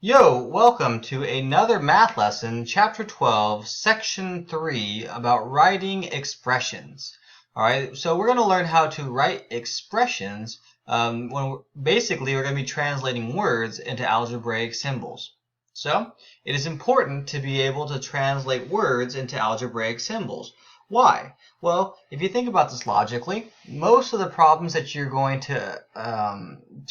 Yo, welcome to another math lesson, chapter 12, section 3, about writing expressions. Alright, so we're going to learn how to write expressions basically we're going to be translating words into algebraic symbols. So, it is important to be able to translate words into algebraic symbols. Why? Well, if you think about this logically, most of the problems that you're going to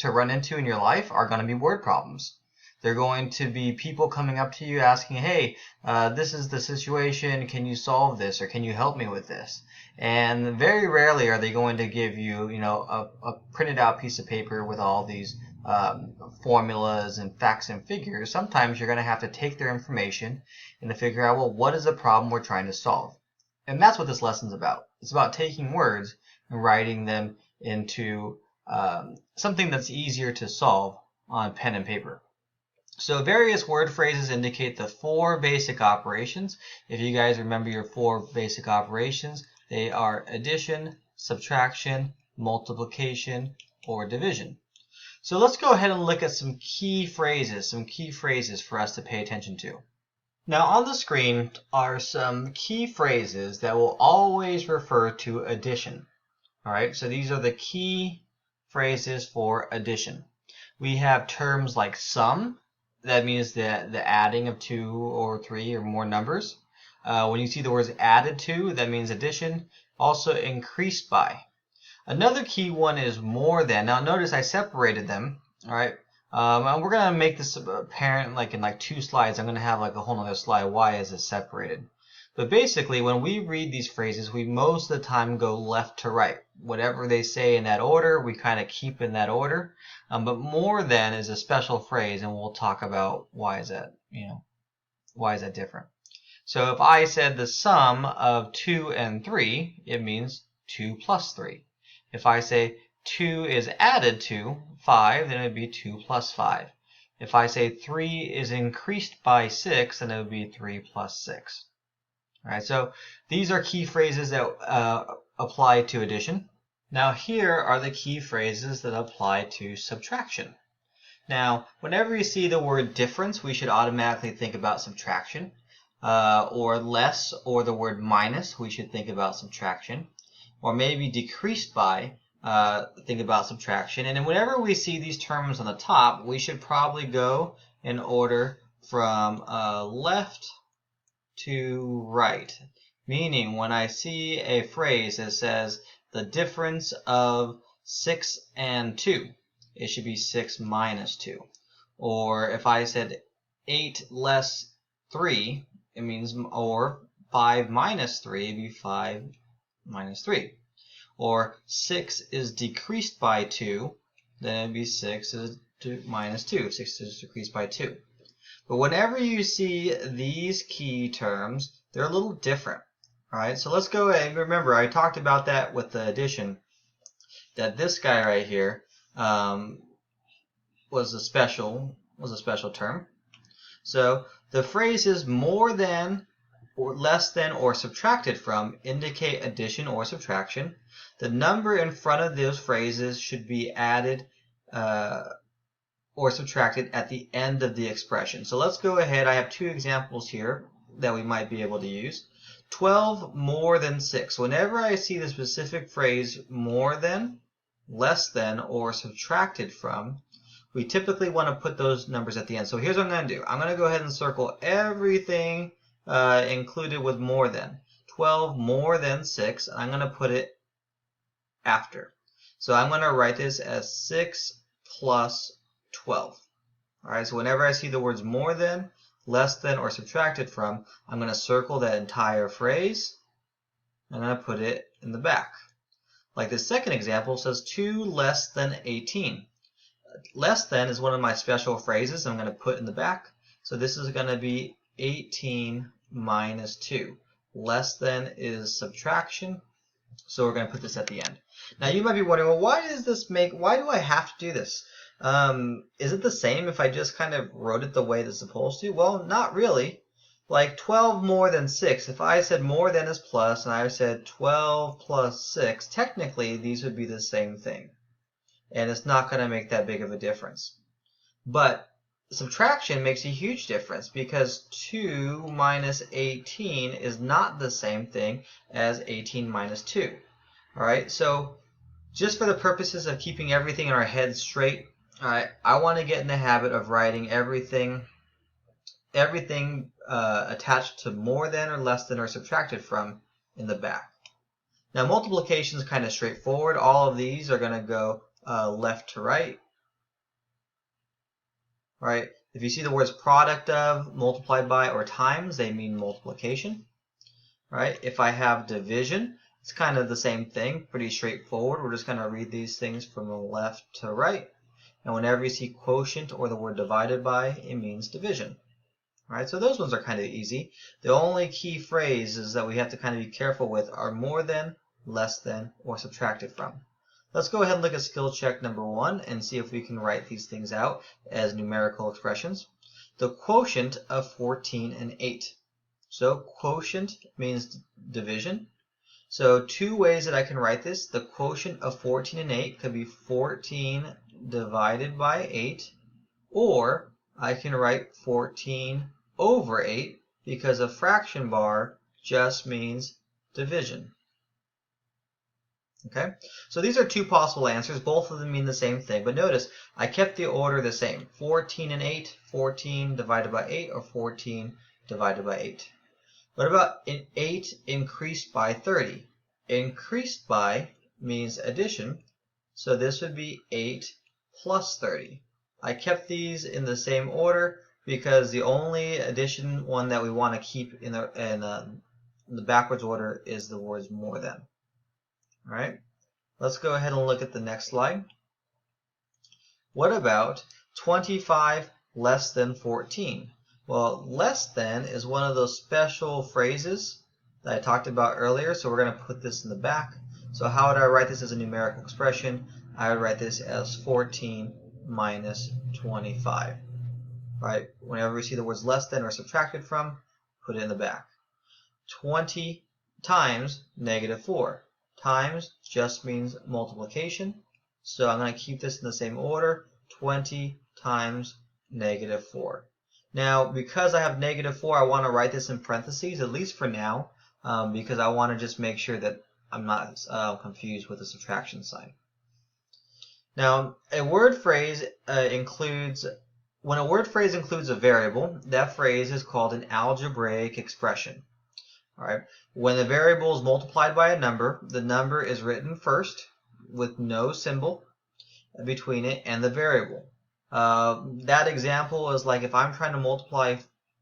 run into in your life are going to be word problems. They're going to be people coming up to you asking, hey, this is the situation, can you solve this, or can you help me with this? And very rarely are they going to give you, a printed out piece of paper with all these formulas and facts and figures. Sometimes you're going to have to take their information and to figure out, well, what is the problem we're trying to solve? And that's what this lesson's about. It's about taking words and writing them into something that's easier to solve on pen and paper. So various word phrases indicate the four basic operations. If you guys remember your four basic operations, they are addition, subtraction, multiplication, or division. So let's go ahead and look at some key phrases for us to pay attention to. Now on the screen are some key phrases that will always refer to addition. Alright, so these are the key phrases for addition. We have terms like sum. That means the adding of two or three or more numbers. When you see the words added to, that means addition. Also increased by. Another key one is more than. Now notice I separated them. All right. And we're going to make this apparent in two slides. I'm going to have a whole other slide. Why is it separated? But basically, when we read these phrases, we most of the time go left to right. Whatever they say in that order, we kind of keep in that order. But more than is a special phrase, and we'll talk about why is that different. So if I said the sum of 2 and 3, it means 2 plus 3. If I say 2 is added to 5, then it would be 2 plus 5. If I say 3 is increased by 6, then it would be 3 plus 6. All right, so these are key phrases that apply to addition. Now here are the key phrases that apply to subtraction. Now, whenever you see the word difference, we should automatically think about subtraction. Or less, or the word minus, we should think about subtraction. Or maybe decreased by, think about subtraction. And then whenever we see these terms on the top, we should probably go in order from left to right. Meaning, when I see a phrase that says the difference of 6 and 2, it should be 6 minus 2. Or if I said 8 less 3, it means, or 5 minus 3, it'd be 5 minus 3. Or 6 is decreased by 2, then it'd be 6 is minus 2. 6 is decreased by 2. But whenever you see these key terms, they're a little different. All right, so let's go ahead and remember, I talked about that with the addition, that this guy right here was a special term. So the phrases more than, or less than, or subtracted from indicate addition or subtraction. The number in front of those phrases should be added or subtracted at the end of the expression. So let's go ahead. I have two examples here that we might be able to use. 12 more than 6. Whenever I see the specific phrase more than, less than, or subtracted from, we typically want to put those numbers at the end. So here's what I'm going to do. I'm going to go ahead and circle everything included with more than. 12 more than 6. I'm going to put it after. So I'm going to write this as 6 plus 12. All right, so whenever I see the words more than, less than, or subtracted from, I'm going to circle that entire phrase. I'm going to put it in the back. Like the second example says 2 less than 18. Less than is one of my special phrases I'm going to put in the back. So this is going to be 18 minus 2. Less than is subtraction. So we're going to put this at the end. Now you might be wondering, well, why do I have to do this? Is it the same if I just kind of wrote it the way it's supposed to? Well, not really. Like 12 more than 6, if I said more than is plus and I said 12 plus 6, technically these would be the same thing. And it's not going to make that big of a difference. But subtraction makes a huge difference because 2 minus 18 is not the same thing as 18 minus 2. All right, so just for the purposes of keeping everything in our heads straight, all right, I want to get in the habit of writing everything attached to more than or less than or subtracted from in the back. Now multiplication is kind of straightforward. All of these are going to go left to right. Right? If you see the words product of, multiplied by, or times, they mean multiplication. Right? If I have division, it's kind of the same thing, pretty straightforward. We're just going to read these things from the left to right. And whenever you see quotient or the word divided by, it means division. Right? So those ones are kind of easy. The only key phrases that we have to kind of be careful with are more than, less than, or subtracted from. Let's go ahead and look at skill check number 1 and see if we can write these things out as numerical expressions. The quotient of 14 and 8. So quotient means division. So two ways that I can write this. The quotient of 14 and 8 could be 14 divided by 8, or I can write 14 over 8 because a fraction bar just means division. Okay, so these are two possible answers. Both of them mean the same thing, but notice I kept the order the same. 14 and 8, 14 divided by 8, or 14 divided by 8. What about 8 increased by 30? Increased by means addition, so this would be 8 plus 30. I kept these in the same order because the only addition one that we want to keep in the backwards order is the words more than. All right, let's go ahead and look at the next slide. What about 25 less than 14? Well, less than is one of those special phrases that I talked about earlier, so we're going to put this in the back. So how would I write this as a numerical expression? I would write this as 14 minus 25. Right? Whenever we see the words less than or subtracted from, put it in the back. 20 times negative 4. Times just means multiplication, so I'm going to keep this in the same order. 20 times negative 4. Now, because I have negative 4, I want to write this in parentheses, at least for now, because I want to just make sure that I'm not confused with the subtraction sign. Now, a word phrase when a word phrase includes a variable, that phrase is called an algebraic expression. All right. When the variable is multiplied by a number, the number is written first with no symbol between it and the variable. That example is like if I'm trying to multiply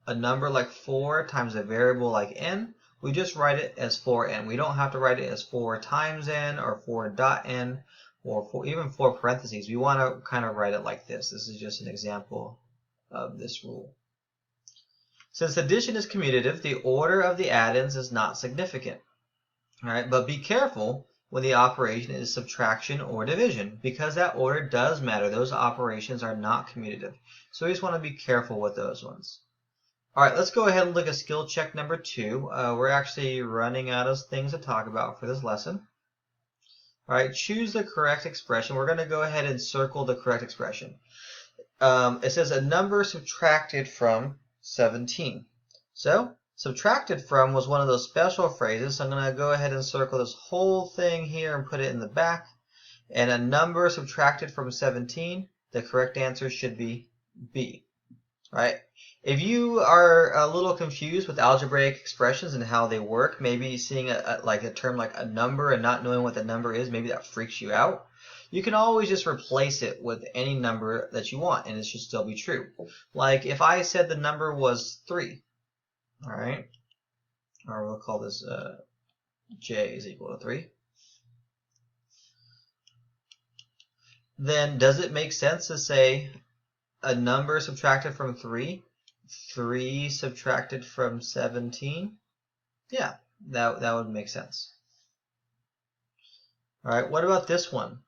a number like 4 times a variable like n, we just write it as 4n. We don't have to write it as 4 times n or 4.n or even 4 parentheses. We want to kind of write it like this. This is just an example of this rule. Since addition is commutative, the order of the addends is not significant. All right, but be careful when the operation is subtraction or division, because that order does matter. Those operations are not commutative. So we just want to be careful with those ones. All right, let's go ahead and look at skill check number 2. We're actually running out of things to talk about for this lesson. All right, choose the correct expression. We're going to go ahead and circle the correct expression. It says a number subtracted from 17. So subtracted from was one of those special phrases, so I'm going to go ahead and circle this whole thing here and put it in the back. And a number subtracted from 17, the correct answer should be B. Right? If you are a little confused with algebraic expressions and how they work, maybe seeing a term like a number and not knowing what the number is, maybe that freaks you out, you can always just replace it with any number that you want, and it should still be true. Like if I said the number was 3, all right, or we'll call this j is equal to 3, then does it make sense to say a number subtracted from 3, 3 subtracted from 17? Yeah, that would make sense. All right, what about this one?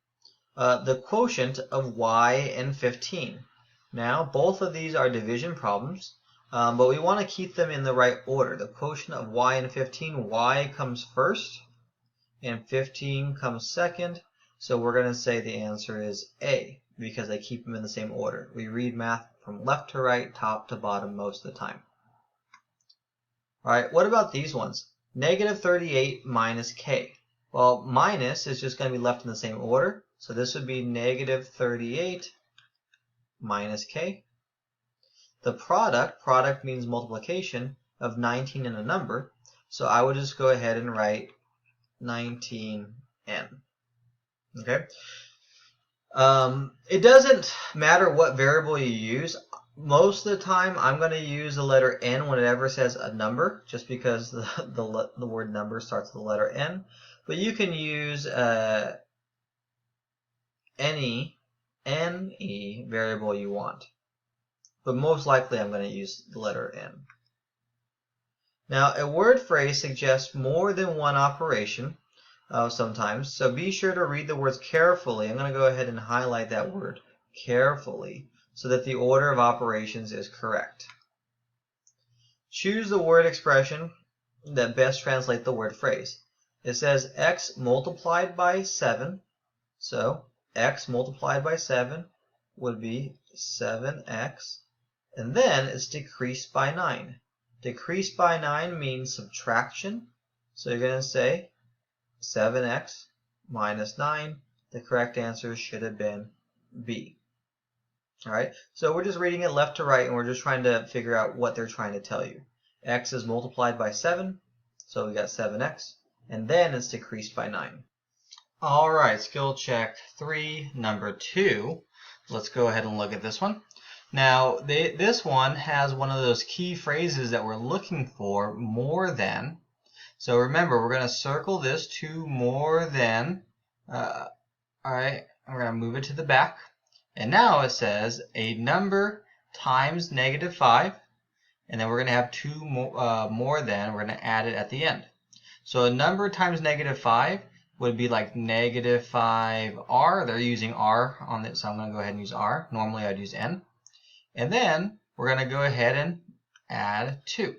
The quotient of y and 15. Now, both of these are division problems, but we want to keep them in the right order. The quotient of y and 15, y comes first, and 15 comes second, so we're going to say the answer is A, because they keep them in the same order. We read math from left to right, top to bottom most of the time. All right, what about these ones? Negative 38 minus k. Well, minus is just going to be left in the same order. So this would be negative 38 minus k. The product means multiplication of 19 and a number. So I would just go ahead and write 19n. Okay. It doesn't matter what variable you use. Most of the time, I'm going to use the letter n whenever it says a number, just because the word number starts with the letter n. But you can use any variable you want. But most likely, I'm going to use the letter n. Now, a word phrase suggests more than one operation sometimes, so be sure to read the words carefully. I'm going to go ahead and highlight that word carefully so that the order of operations is correct. Choose the word expression that best translates the word phrase. It says x multiplied by 7, so x multiplied by 7 would be 7x, and then it's decreased by 9. Decreased by 9 means subtraction, so you're going to say 7x minus 9. The correct answer should have been B. Alright, so we're just reading it left to right, and we're just trying to figure out what they're trying to tell you. X is multiplied by 7, so we got 7x, and then it's decreased by 9. Alright, skill check 3, number 2. Let's go ahead and look at this one. Now, this one has one of those key phrases that we're looking for, more than. So remember, we're going to circle this to more than. Alright, we're going to move it to the back. And now it says a number times negative 5. And then we're going to have two more than. We're going to add it at the end. So a number times negative 5 would be like negative 5r. They're using r on this, so I'm going to go ahead and use r. Normally I'd use n. And then we're going to go ahead and add 2.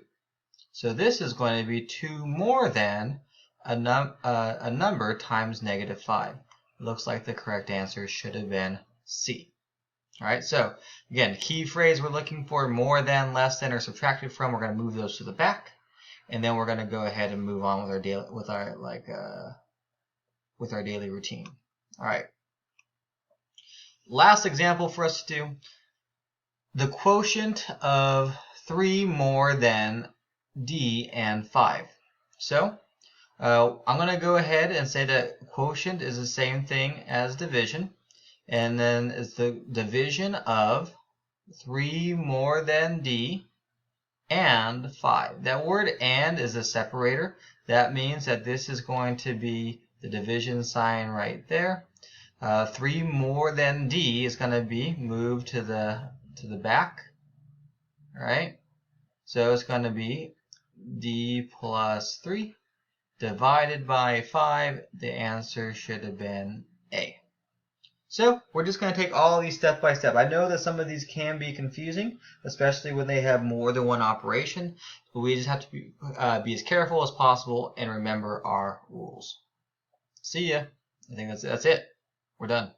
So this is going to be 2 more than a number times negative 5. It looks like the correct answer should have been C. Alright, so again, key phrase we're looking for, more than, less than, or subtracted from. We're going to move those to the back. And then we're going to go ahead and move on with our daily routine. Alright. Last example for us to do. The quotient of 3 more than D and 5. So I'm going to go ahead and say that quotient is the same thing as division. And then it's the division of 3 more than D and 5. That word and is a separator. That means that this is going to be the division sign right there. 3 more than D is going to be moved to the back. Alright, so it's going to be D plus 3 divided by 5. The answer should have been A. So we're just going to take all these step by step. I know that some of these can be confusing, especially when they have more than one operation, but we just have to be as careful as possible and remember our rules. See ya. I think that's it. We're done.